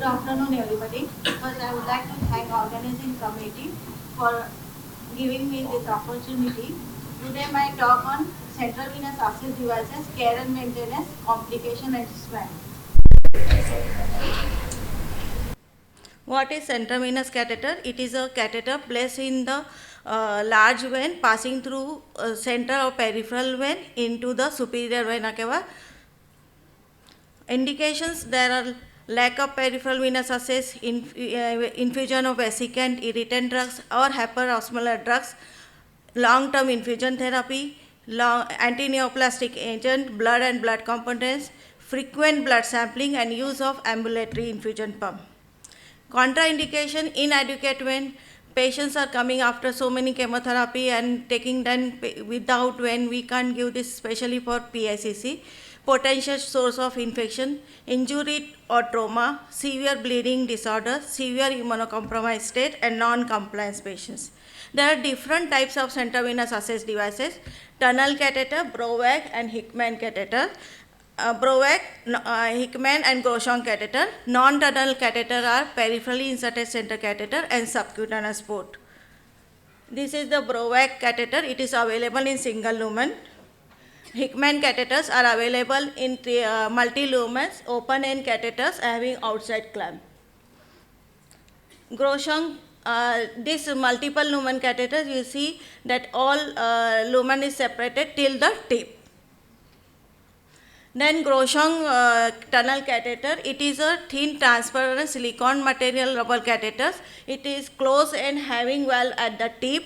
Good afternoon, everybody. First, I would like to thank organizing committee for giving me this opportunity. Today, my talk on central venous access devices, care and maintenance, complication and span. What is central venous catheter? It is a catheter placed in the large vein passing through central or peripheral vein into the superior vena cava. Indications: there are lack of peripheral venous access, infusion of vesicant irritant drugs or hyperosmolar drugs, long-term infusion therapy, antineoplastic agent, blood and blood components, frequent blood sampling and use of ambulatory infusion pump. Contraindication: inadequate when patients are coming after so many chemotherapy and taking them without when we can't give this, especially for PICC. Potential source of infection, injury or trauma, severe bleeding disorder, severe immunocompromised state, and non-compliance patients. There are different types of central venous access devices: tunnel catheter, Brovac, and Hickman catheter. Brovac, Hickman, and Grosjean catheter. Non-tunnel catheter are peripherally inserted center catheter and subcutaneous port. This is the Brovac catheter. It is available in single lumen. Hickman catheters are available in multi-lumens open-end catheters having outside clamp. Grosjean, this multiple lumen catheter, you see that all lumen is separated till the tip. Then Grosjean tunnel catheter, it is a thin transparent silicone material rubber catheter. It is closed and having valve at the tip.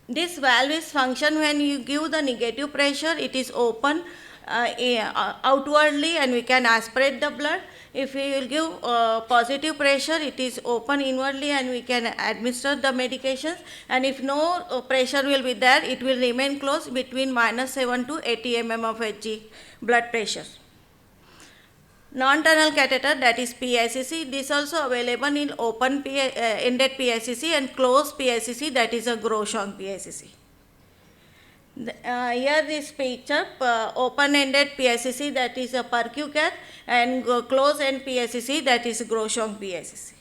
This valve is function when you give the negative pressure, it is open outwardly and we can aspirate the blood. If we will give positive pressure, it is open inwardly and we can administer the medications. And if no pressure will be there, it will remain closed between -7 to 80 mm of Hg blood pressure. Non-tunnel catheter, that is PICC, this also available in open-ended PICC and closed PICC, that is a Grosjean PICC. Here this picture, open-ended PICC, that is a Percucat, and closed-end PICC, that is Grosjean PICC.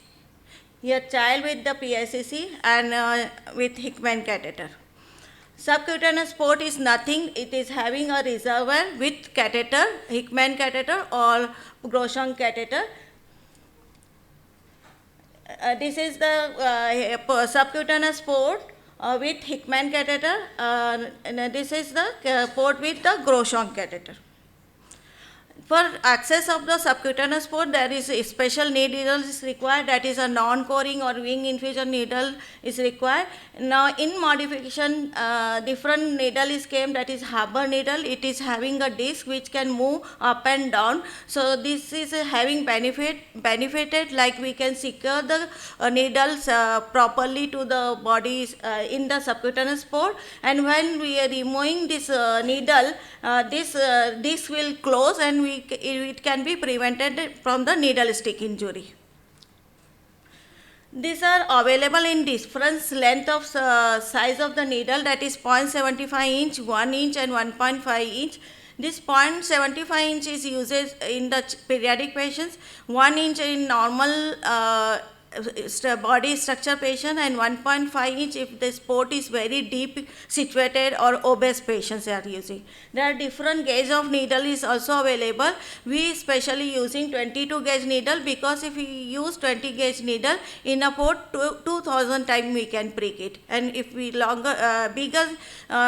Here child with the PICC and with Hickman catheter. Subcutaneous port is nothing, it is having a reservoir with catheter, Hickman catheter or Grosjean catheter. This is the subcutaneous port with Hickman catheter, and this is the port with the Grosjean catheter. For access of the subcutaneous port, there is a special needle is required, that is a non-coring or wing infusion needle is required. Now in modification, different needle is came, that is Haber needle. It is having a disc which can move up and down. So this is having benefited, like we can secure the needles properly to the body in the subcutaneous port, and when we are removing this needle, this disc will close and it can be prevented from the needle stick injury. These are available in different length of size of the needle, that is 0.75 inch, 1 inch and 1.5 inch. This 0.75 inch is used in the pediatric patients, 1 inch in normal body structure patient, and 1.5 inch if the port is very deep situated or obese patients are using. There are different gauge of needle is also available. We especially using 22 gauge needle, because if we use 20 gauge needle in a port, 2000 times we can prick it, and if we bigger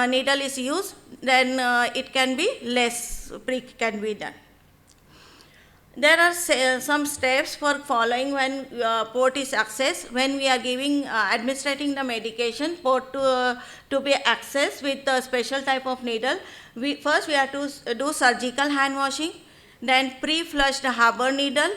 needle is used, then it can be less prick can be done. There are some steps for following when port is accessed. When we are giving administrating the medication, port to be accessed with a special type of needle, first we have to do surgical hand washing, then pre-flush the Haber needle,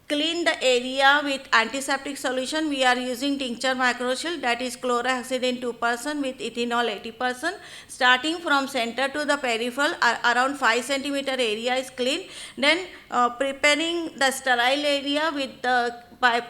clean the area with antiseptic solution. We are using tincture microcil, that is chlorhexidine 2% with ethanol 80%. Starting from center to the peripheral, around 5 centimeter area is clean. Then preparing the sterile area with by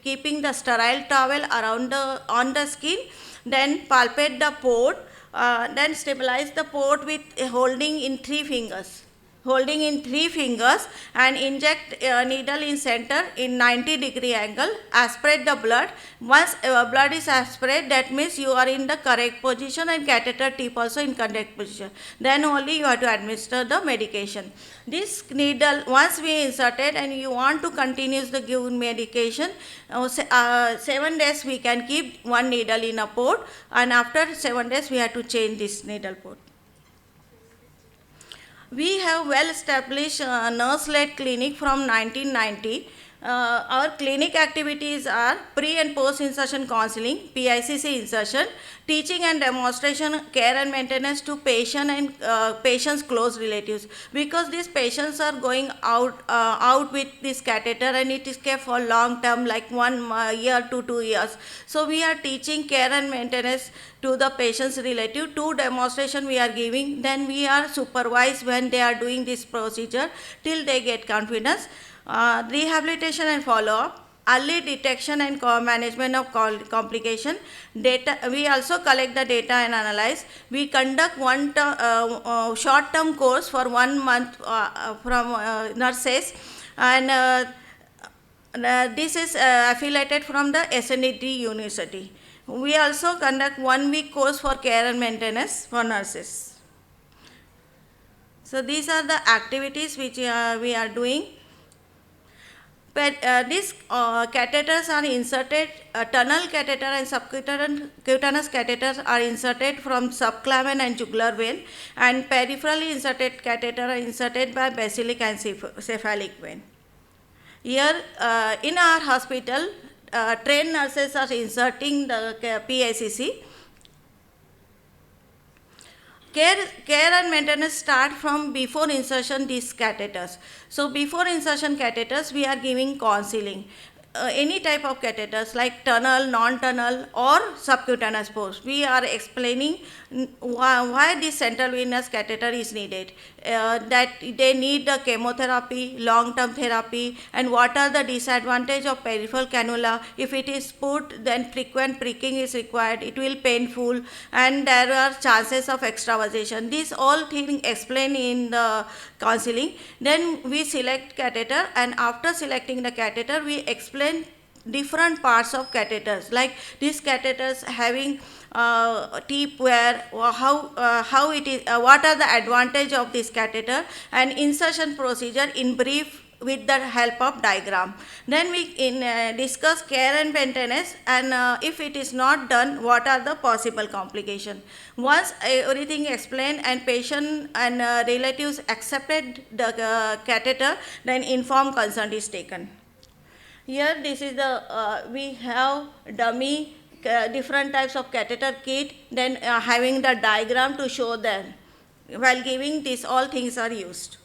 keeping the sterile towel around on the skin. Then palpate the port. Then stabilize the port with holding in 3 fingers. holding in 3 fingers, and inject needle in center in 90-degree angle, aspirate the blood. Once blood is aspirated, that means you are in the correct position and catheter tip also in correct position. Then only you have to administer the medication. This needle, once we inserted and you want to continue the given medication, 7 days we can keep one needle in a port, and after 7 days we have to change this needle port. We have well-established nurse-led clinic from 1990. Our clinic activities are pre and post insertion counseling, PICC insertion, teaching and demonstration, care and maintenance to patient and patient's close relatives, because these patients are going out with this catheter and it is kept for long term, like 1 year to 2 years. So we are teaching care and maintenance to the patient's relative. 2 demonstration we are giving, then we are supervised when they are doing this procedure till they get confidence. Rehabilitation and follow-up, early detection and management of complication. Data, we also collect the data and analyze. We conduct one short-term course for 1 month from nurses, and this is affiliated from the SNET University. We also conduct 1 week course for care and maintenance for nurses. So these are the activities which we are doing. But these catheters are inserted, tunnel catheter and subcutaneous catheters are inserted from subclavian and jugular vein, and peripherally inserted catheter are inserted by basilic and cephalic vein. Here in our hospital, trained nurses are inserting the PICC. Care and maintenance start from before insertion these catheters. So before insertion catheters, we are giving counseling. Any type of catheters like tunnel, non-tunnel or subcutaneous pores. We are explaining why this central venous catheter is needed, that they need the chemotherapy, long-term therapy, and what are the disadvantages of peripheral cannula. If it is put, then frequent pricking is required, it will painful, and there are chances of extravasation. These all things explained in the counseling. Then we select catheter, and after selecting the catheter, we explain different parts of catheters, like these catheters having tip wear, how it is, what are the advantage of this catheter, and insertion procedure in brief with the help of diagram. Then we discuss care and maintenance, and if it is not done, what are the possible complications. Once everything explained and patient and relatives accepted the catheter, then informed consent is taken. Here this is the, we have dummy different types of catheter kit, then having the diagram to show them. While giving this, all things are used.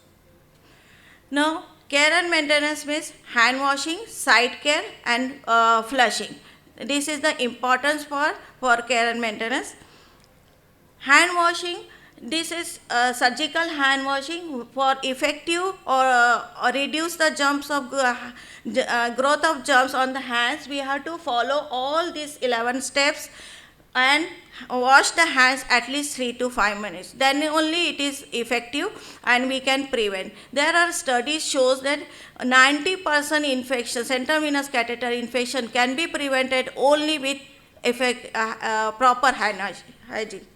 Now care and maintenance means hand washing, side care and flushing. This is the importance for care and maintenance. Hand washing, this is surgical hand washing for effective or reduce the germs of growth of germs on the hands. We have to follow all these 11 steps and wash the hands at least 3 to 5 minutes. Then only it is effective and we can prevent. There are studies shows that 90% infection, central venous catheter infection can be prevented only with proper hand hygiene.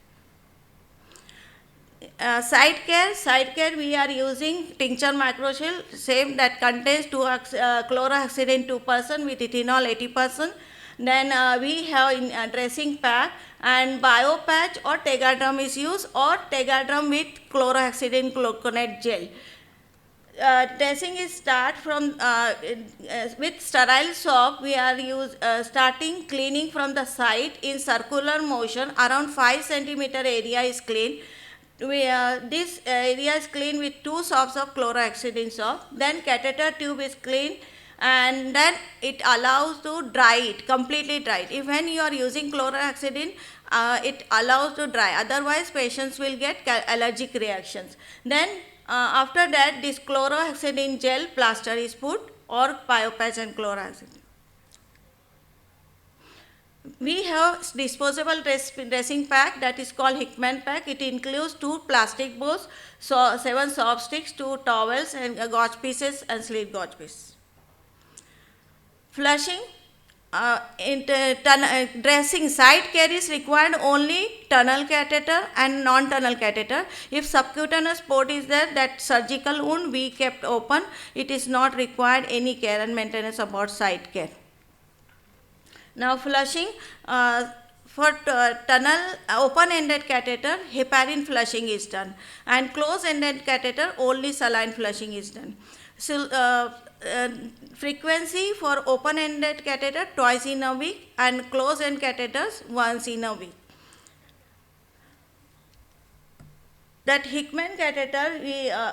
Side care we are using tincture macrocell, same that contains chlorohexidine 2% with ethanol 80%. Then we have in dressing pack and biopatch or tegaderm is used, or tegaderm with chlorohexidine gluconate gel. Dressing is start from with sterile soap. We are starting cleaning from the site in circular motion. Around 5 centimeter area is clean. This area is clean with 2 sops of chlorohexidine soap. Then catheter tube is clean, and then it allows to dry it, completely dry it. If when you are using chlorohexidine, it allows to dry, otherwise patients will get allergic reactions. Then after that, this chlorohexidine gel plaster is put, or biopatch and chlorohexidine. We have disposable dressing pack that is called Hickman pack. It includes 2 plastic bowls, so 7 soft sticks, 2 towels, and gauze pieces and slit gauze piece. Flushing. Dressing side care is required only tunnel catheter and non-tunnel catheter. If subcutaneous port is there, that surgical wound we kept open, it is not required any care and maintenance about side care. Now flushing, for tunnel open-ended catheter, heparin flushing is done, and closed-ended catheter only saline flushing is done. So, frequency for open-ended catheter twice in a week and closed-end catheters once in a week. That Hickman catheter,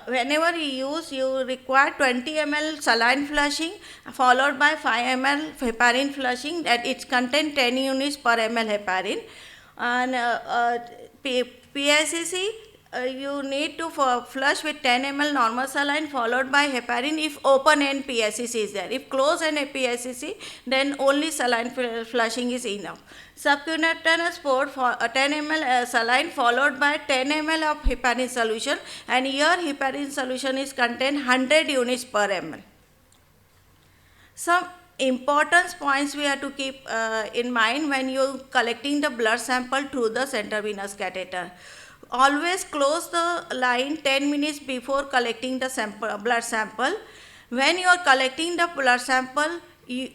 whenever you use, you require 20 ml saline flushing followed by 5 ml heparin flushing, that it contains 10 units per ml heparin. And PICC, you need to flush with 10 ml normal saline followed by heparin if open end PICC is there. If closed end PICC, then only saline flushing is enough. Subcutaneous port for 10 ml saline followed by 10 ml of heparin solution, and here heparin solution is contained 100 units per ml. Some important points we have to keep in mind when you collecting the blood sample through the central venous catheter. Always close the line 10 minutes before collecting the blood sample. When you are collecting the blood sample, you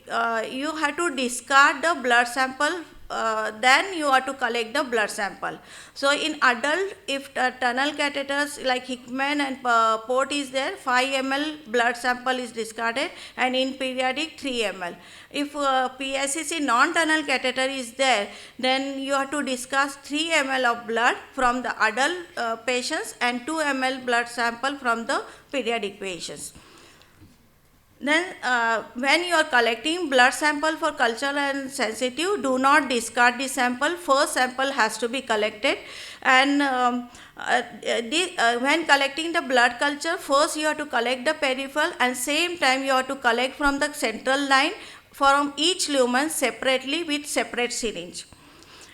have to discard the blood sample, then you have to collect the blood sample. So in adult, if tunnel catheters like Hickman and port is there, 5 ml blood sample is discarded, and in pediatric 3 ml. If PICC non-tunnel catheter is there, then you have to discard 3 ml of blood from the adult patients and 2 ml blood sample from the pediatric patients. Then when you are collecting blood sample for culture and sensitive, do not discard the sample. First sample has to be collected, and when collecting the blood culture, first you have to collect the peripheral, and same time you have to collect from the central line from each lumen separately with separate syringe.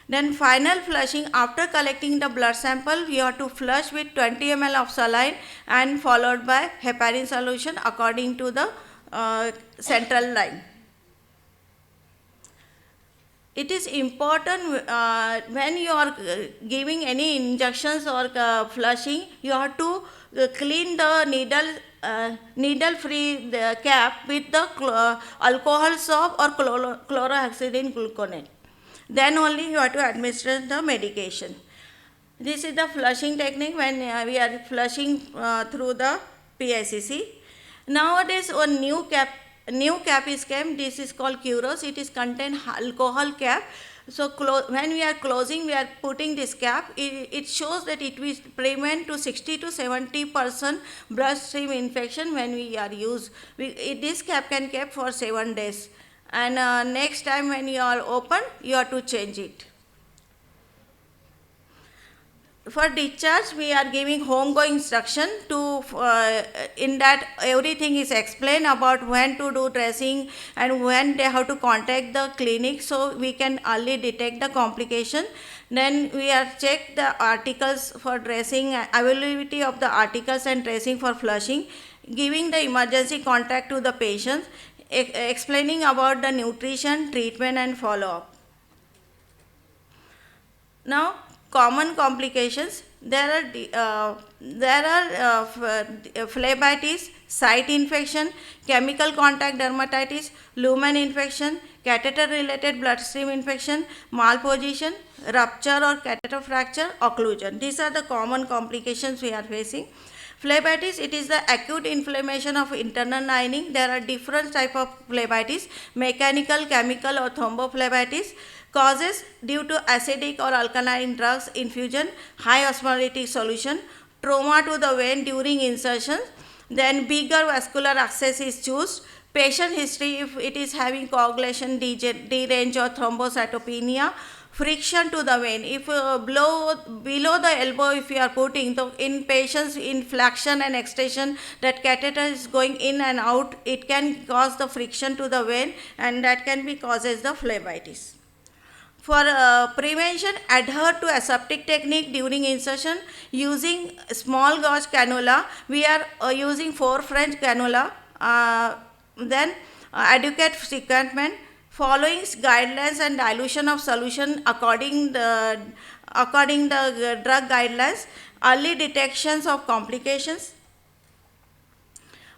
Then final flushing, after collecting the blood sample, you have to flush with 20 ml of saline and followed by heparin solution according to the central line. It is important when you are giving any injections or flushing, you have to clean the needle free cap with the alcohol soap or chlorohexidine gluconate. Then only you have to administer the medication. This is the flushing technique when we are flushing through the PICC. Nowadays, a new cap is came. This is called Curos. It is contain alcohol cap. So when we are closing, we are putting this cap. It shows that it will prevent to 60 to 70% bloodstream infection when we are used. This cap can keep for 7 days. And next time when you are open, you have to change it. For discharge, we are giving home-going instruction to, in that everything is explained about when to do dressing and when they have to contact the clinic, so we can early detect the complication. Then we are check the articles for dressing, availability of the articles and dressing for flushing, giving the emergency contact to the patient, explaining about the nutrition, treatment and follow-up. Now, common complications, there are phlebitis, site infection, chemical contact dermatitis, lumen infection, catheter related bloodstream infection, malposition, rupture or catheter fracture, occlusion. These are the common complications we are facing. Phlebitis, it is the acute inflammation of internal lining. There are different types of phlebitis, mechanical, chemical or thrombophlebitis. Causes due to acidic or alkaline drugs infusion, high osmolarity solution, trauma to the vein during insertion, then bigger vascular access is chosen. Patient history, if it is having coagulation, derange or thrombocytopenia, friction to the vein. If below the elbow, if you are putting, so in patients in flexion and extension, that catheter is going in and out, it can cause the friction to the vein, and that can be causes the phlebitis. For prevention, adhere to aseptic technique during insertion using small gauge cannula. We are using 4 French cannula. Then adequate secondment, following guidelines and dilution of solution according the drug guidelines. Early detections of complications.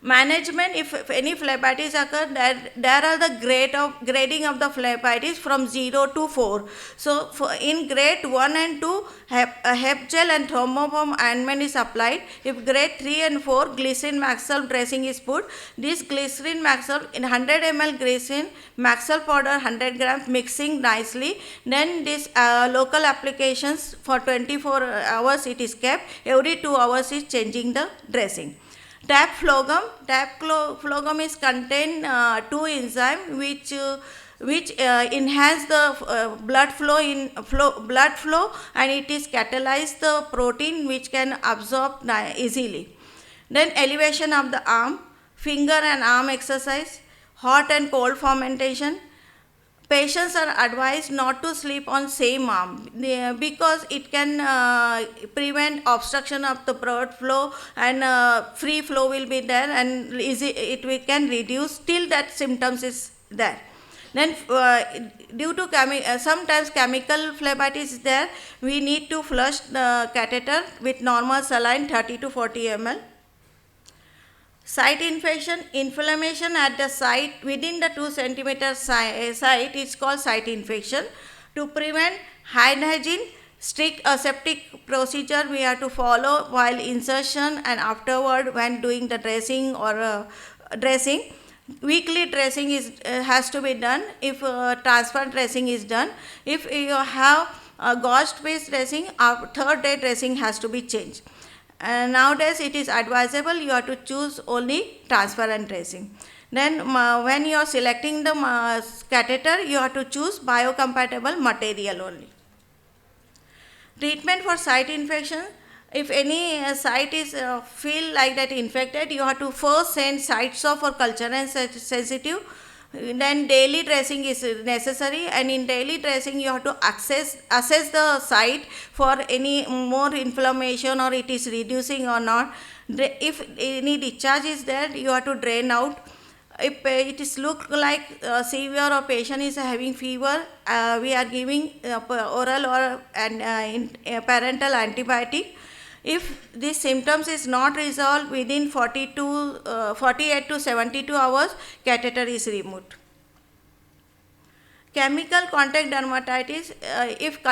Management, if any phlebitis occur, there are the grading of the phlebitis from 0 to 4. So in grade 1 and 2, hep gel and thromboform ointment is applied. If grade 3 and 4, glycerin maxal dressing is put. This glycerin maxal in 100 ml glycerin maxal powder 100 grams, mixing nicely. Then this local applications for 24 hours it is kept. Every 2 hours is changing the dressing. Tap phloem is contain two enzyme which enhance the blood flow and it is catalyze the protein which can absorb easily. Then elevation of the arm, finger and arm exercise, hot and cold fermentation. Patients are advised not to sleep on same arm because it can prevent obstruction of the blood flow and free flow will be there and we can reduce till that symptoms is there. Then due to sometimes chemical phlebitis is there, we need to flush the catheter with normal saline 30 to 40 ml. Site infection, inflammation at the site within the 2 centimeter site is called site infection. To prevent hygiene, strict aseptic procedure we have to follow while insertion and afterward when doing the dressing or dressing. Weekly dressing has to be done if transfer dressing is done. If you have gauze based dressing, our third day dressing has to be changed. Nowadays it is advisable you have to choose only transparent dressing. Then when you are selecting the catheter, you have to choose biocompatible material only. Treatment for site infection, if any site is feel like that infected, you have to first send sites off for culture and sensitive. Then daily dressing is necessary, and in daily dressing you have to assess the site for any more inflammation or it is reducing or not. If any discharge is there, you have to drain out. If it is look like severe or patient is having fever, we are giving oral or parental antibiotic. If these symptoms is not resolved within 48 to 72 hours, catheter is removed. Chemical contact dermatitis, if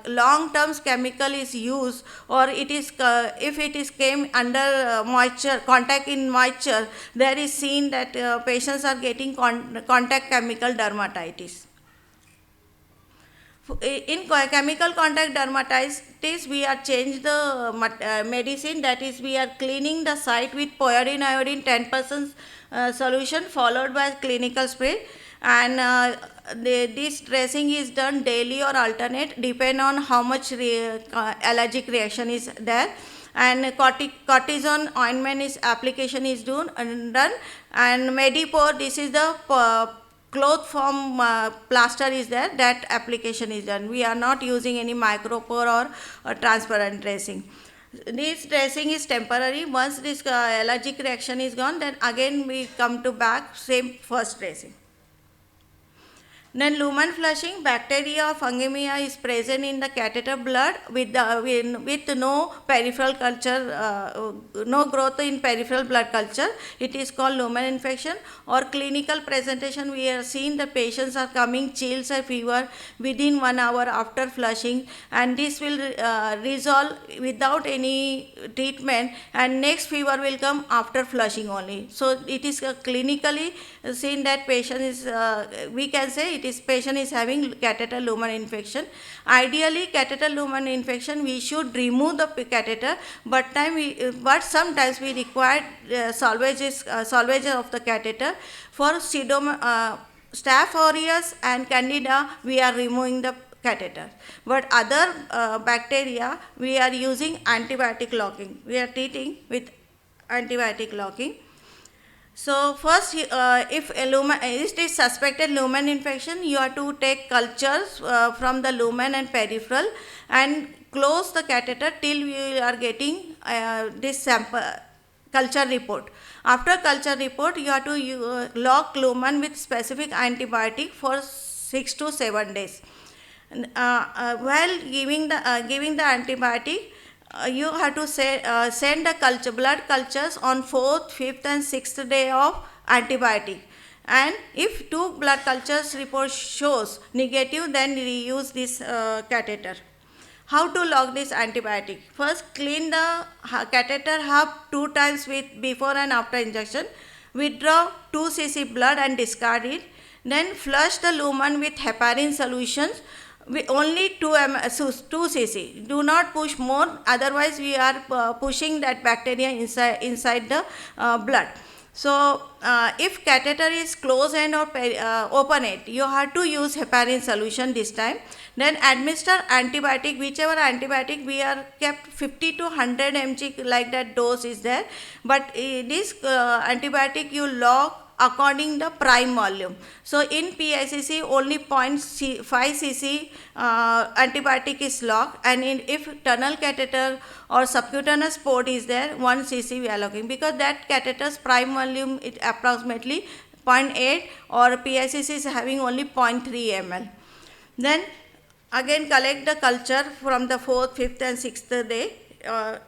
long-term chemical is used or it is if it is came under moisture, contact in moisture, there is seen that patients are getting contact chemical dermatitis. In chemical contact dermatitis, we are changed the medicine, that is we are cleaning the site with poiodine iodine 10% solution followed by clinical spray, and this dressing is done daily or alternate depend on how much allergic reaction is there, and cortisone ointment is application is done, and Medipore, this is the cloth form plaster is there, that application is done. We are not using any micropore or transparent dressing. This dressing is temporary. Once this allergic reaction is gone, then again we come to back same first dressing. Then lumen flushing, bacteria or fungemia is present in the catheter blood with no peripheral culture, no growth in peripheral blood culture. It is called lumen infection. Or clinical presentation, we are seeing the patients are coming chills or fever within 1 hour after flushing, and this will resolve without any treatment, and next fever will come after flushing only. So it is clinically seen that patient is, we can say it is patient is having catheter lumen infection. Ideally, catheter lumen infection we should remove the catheter, but sometimes we require salvage of the catheter. For Staph aureus and Candida, we are removing the catheter, but other bacteria we are using antibiotic locking. We are treating with antibiotic locking. So first, if it is suspected lumen infection, you have to take cultures from the lumen and peripheral and close the catheter till you are getting this sample culture report. After culture report, you have to lock lumen with specific antibiotic for 6 to 7 days. While giving the antibiotic, you have to send the blood cultures on 4th, 5th, and 6th day of antibiotic. And if two blood cultures report shows negative, then reuse this catheter. How to log this antibiotic? First, clean the catheter hub 2 times with before and after injection. Withdraw 2 cc blood and discard it. Then flush the lumen with heparin solutions with only 2 cc. Do not push more, otherwise we are pushing that bacteria inside the blood. So if catheter is closed end or open it, you have to use heparin solution this time. Then administer antibiotic, whichever antibiotic we are kept 50 to 100 mg, like that dose is there. But this antibiotic you log according the prime volume. So in PICC only 0.5 cc antibiotic is logged, and if tunnel catheter or subcutaneous port is there, 1 cc we are logging, because that catheter's prime volume is approximately 0.8 or PICC is having only 0.3 ml. Then again collect the culture from the 4th, 5th and 6th day,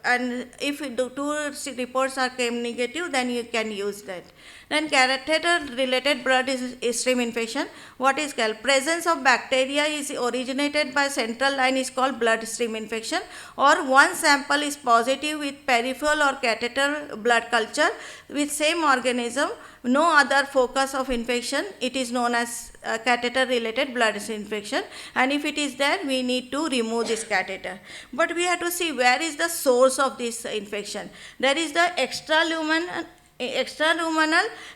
and if the 2 reports are came negative, then you can use that. Then catheter related blood stream infection, what is called presence of bacteria is originated by central line is called bloodstream infection, or one sample is positive with peripheral or catheter blood culture with same organism, no other focus of infection, it is known as catheter related blood infection, and if it is there, we need to remove this catheter. But we have to see where is the source of this infection. There is the extraluminal,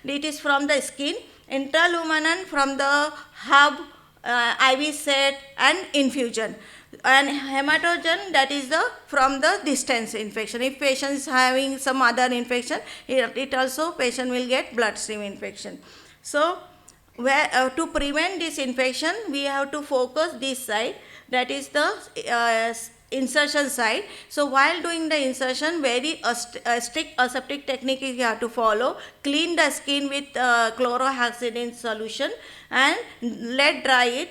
it is from the skin, intraluminal from the hub, IV set and infusion, and hematogen, that is the from the distance infection. If patient is having some other infection, it also patient will get bloodstream infection. So where to prevent this infection, we have to focus this side, that is the insertion side. So while doing the insertion, very strict aseptic technique you have to follow. Clean the skin with chlorohexidine solution and let dry it.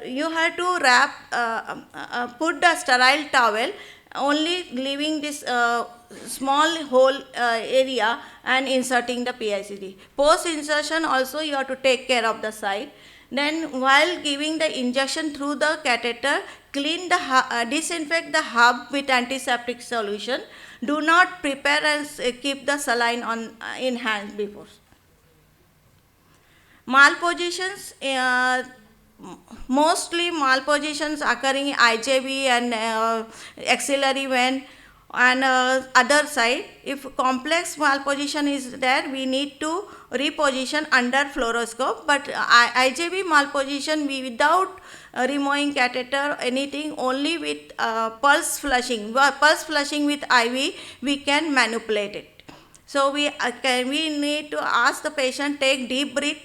You have to wrap, put the sterile towel, only leaving this small hole area and inserting the PICD. Post insertion also you have to take care of the side. Then while giving the injection through the catheter, clean the disinfect the hub with antiseptic solution. Do not prepare and keep the saline on in hand before. Malpositions, mostly malpositions occurring in IJV and axillary vein and other side. If complex malposition is there, we need to reposition under fluoroscope, but IJV malposition we without removing catheter anything, only with pulse flushing with IV we can manipulate it. So we need to ask the patient take deep breath.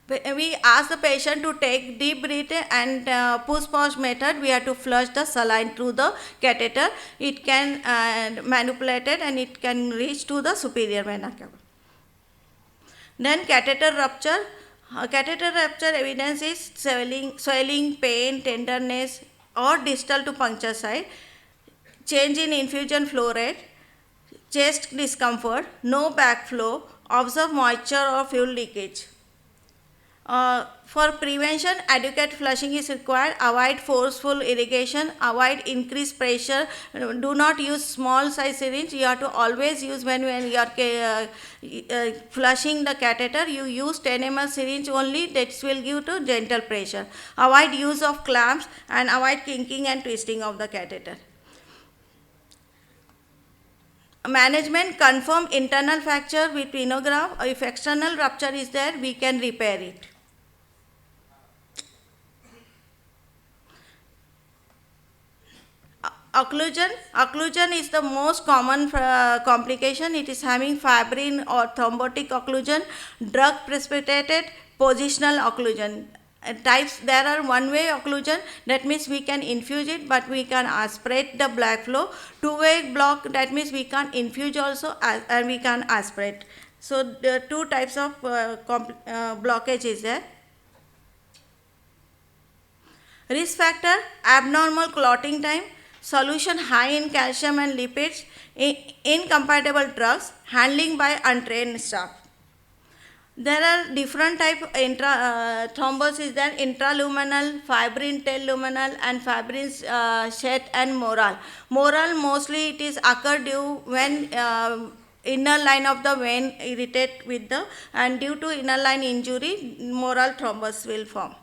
We ask the patient to take deep breath and push-push method. We have to flush the saline through the catheter. It can manipulate it and it can reach to the superior vena cava. Then catheter rupture. Catheter rupture evidence is swelling, pain, tenderness, or distal to puncture site, change in infusion flow rate, chest discomfort, no backflow, observe moisture or fuel leakage. For prevention, adequate flushing is required. Avoid forceful irrigation, avoid increased pressure, do not use small size syringe. You have to always use when you are flushing the catheter, you use 10 ml syringe only, that will give to gentle pressure. Avoid use of clamps and avoid kinking and twisting of the catheter. Management, confirm internal fracture with venograph. If external rupture is there, we can repair it. Occlusion is the most common complication. It is having fibrin or thrombotic occlusion, drug precipitated positional occlusion. Types, there are one-way occlusion, that means we can infuse it but we can aspirate the blood flow. Two-way block, that means we can infuse also and we can aspirate. So the two types of blockage is there. Risk factor: abnormal clotting time, solution high in calcium and lipids, incompatible drugs, handling by untrained staff. There are different type thrombosis, there intraluminal, fibrin tail-luminal and fibrin shed and moral. Moral mostly it is occur due when inner line of the vein irritate with the, and due to inner line injury, moral thrombus will form.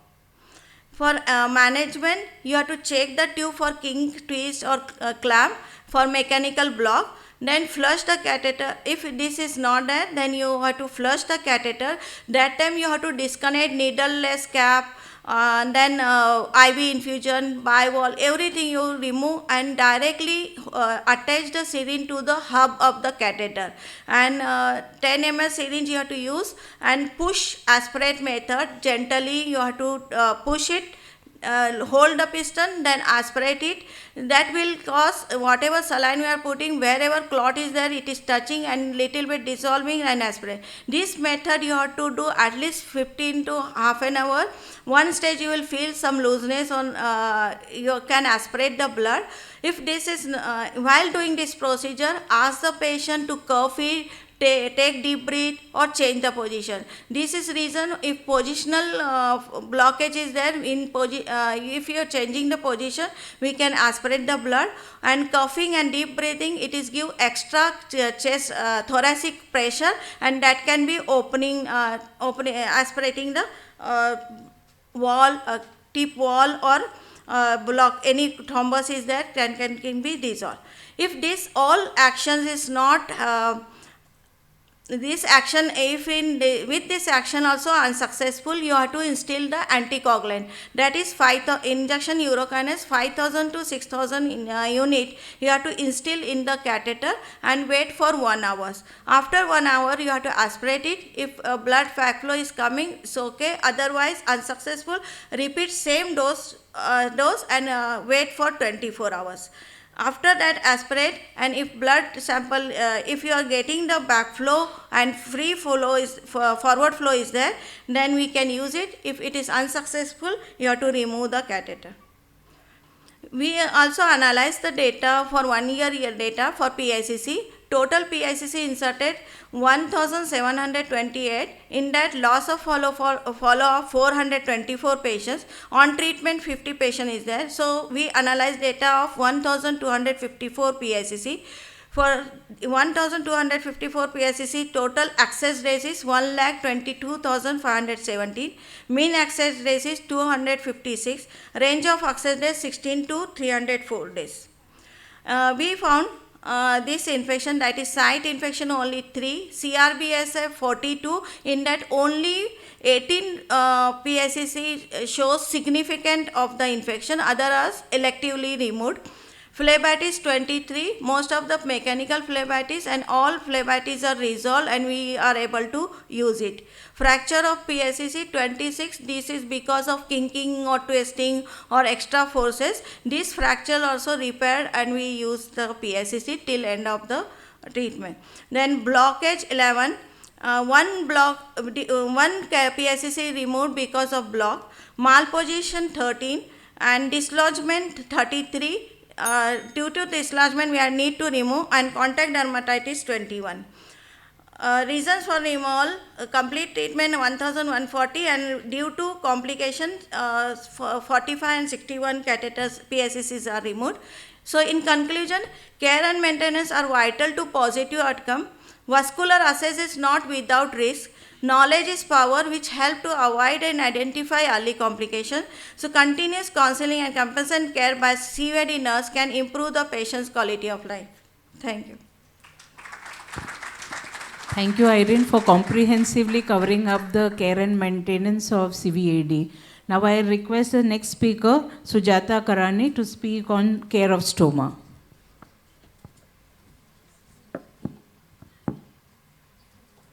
For management, you have to check the tube for kink, twist or clamp for mechanical block. Then flush the catheter. If this is not there, then you have to flush the catheter. That time you have to disconnect needleless cap, then IV infusion, bivalve, everything you remove and directly attach the syringe to the hub of the catheter. And 10 ml syringe you have to use, and push aspirate method gently. You have to push it. Hold the piston, then aspirate it. That will cause whatever saline we are putting, wherever clot is there, it is touching and little bit dissolving and aspirate. This method you have to do at least 15 to half an hour. One stage you will feel some looseness on, you can aspirate the blood. If this is, while doing this procedure, ask the patient to cough it, take deep breath or change the position. This is reason if positional blockage is there, if you are changing the position, we can aspirate the blood. And coughing and deep breathing, it is give extra chest thoracic pressure, and that can be aspirating the wall, tip wall or block. Any thrombus is there can be dissolved. If this all actions is not this action, if with this action also unsuccessful, you have to instill the anticoagulant, that is injection urokinase 5000 to 6000 unit you have to instill in the catheter and wait for 1 hour. After 1 hour you have to aspirate it. If blood backflow is coming, it's okay, otherwise unsuccessful, repeat same dose and wait for 24 hours. After that aspirate, and if blood sample, if you are getting the backflow and free flow is forward flow is there, then we can use it. If it is unsuccessful, you have to remove the catheter. We also analyze the data for 1 year data for PICC. Total PICC inserted 1728. In that, loss of follow of 424 patients. On treatment 50 patient is there. So we analyze data of 1254 PICC. For 1254 PICC, total access days is 1,22,517. Mean access days is 256. Range of access days 16 to 304 days. We found this infection, that is site infection only 3, CRBSF 42, in that only 18 PICC shows significant of the infection, other are electively removed. Phlebitis 23, most of the mechanical phlebitis, and all phlebitis are resolved and we are able to use it. Fracture of PICC 26, this is because of kinking or twisting or extra forces. This fracture also repaired and we use the PICC till end of the treatment. Then blockage 11, one PICC removed because of block, malposition 13 and dislodgement 33. Due to dislodgement we need to remove, and contact dermatitis 21. Reasons for removal: complete treatment 1140, and due to complications 45 and 61 catheters PICCs are removed. So in conclusion, care and maintenance are vital to positive outcome. Vascular access is not without risk. Knowledge is power, which help to avoid and identify early complications. So continuous counseling and compassionate care by CVD nurse can improve the patient's quality of life. Thank you. Thank you, Irene, for comprehensively covering up the care and maintenance of CVAD. Now I request the next speaker, Sujata Karani, to speak on care of stoma.